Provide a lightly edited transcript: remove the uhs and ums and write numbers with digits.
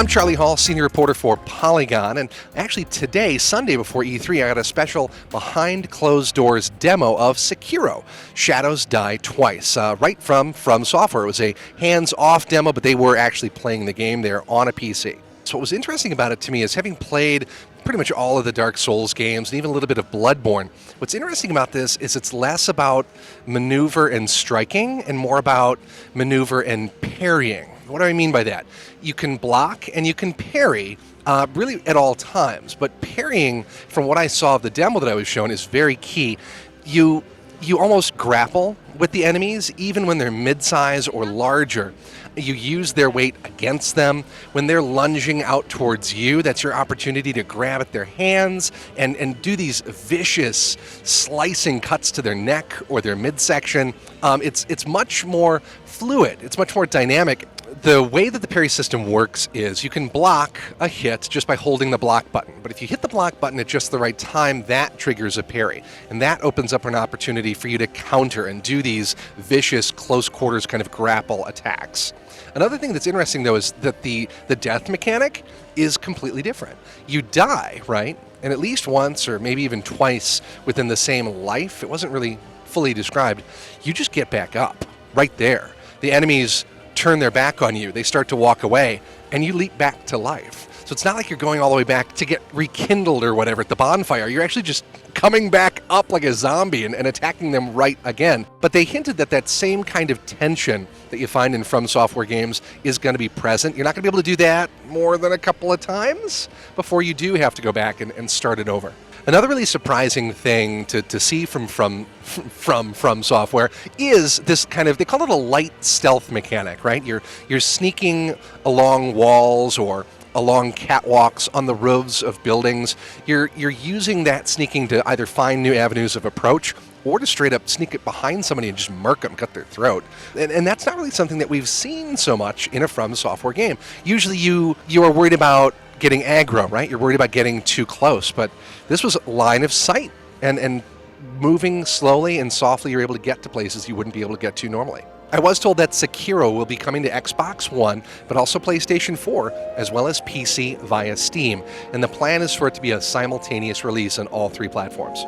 I'm Charlie Hall, senior reporter for Polygon, and actually today, Sunday before E3, I got a special behind closed doors demo of Sekiro, Shadows Die Twice, right from FromSoft. It was a hands-off demo, but they were actually playing the game there on a PC. So what was interesting about it to me is, having played pretty much all of the Dark Souls games and even a little bit of Bloodborne, what's interesting about this is it's less about maneuver and striking and more about maneuver and parrying. What do I mean by that? You can block and you can parry really at all times, but parrying, from what I saw of the demo that I was shown, is very key. You almost grapple with the enemies even when they're mid-size or larger. You use their weight against them. When they're lunging out towards you, that's your opportunity to grab at their hands and do these vicious slicing cuts to their neck or their midsection. It's much more fluid. It's much more dynamic. The way that the parry system works is you can block a hit just by holding the block button. But if you hit the block button at just the right time, that triggers a parry. And that opens up an opportunity for you to counter and do these vicious close quarters kind of grapple attacks. Another thing that's interesting, though, is that the death mechanic is completely different. You die, right? And at least once or maybe even twice within the same life, it wasn't really fully described, you just get back up right there. The enemies turn their back on you, they start to walk away, and you leap back to life. So it's not like you're going all the way back to get rekindled or whatever at the bonfire. You're actually just coming back up like a zombie and attacking them right again. But they hinted that that same kind of tension that you find in From Software games is going to be present. You're not going to be able to do that more than a couple of times before you do have to go back and start it over. Another really surprising thing to see from Software is this kind of, they call it a light stealth mechanic, right? You're sneaking along walls or along catwalks on the roofs of buildings. You're using that sneaking to either find new avenues of approach or to straight up sneak it behind somebody and just murk them, cut their throat. And that's not really something that we've seen so much in a From Software game. Usually you are worried about getting aggro, right? You're worried about getting too close, but this was line of sight, and moving slowly and softly, you're able to get to places you wouldn't be able to get to normally. I was told that Sekiro will be coming to Xbox One, but also PlayStation 4, as well as PC via Steam, and the plan is for it to be a simultaneous release on all three platforms.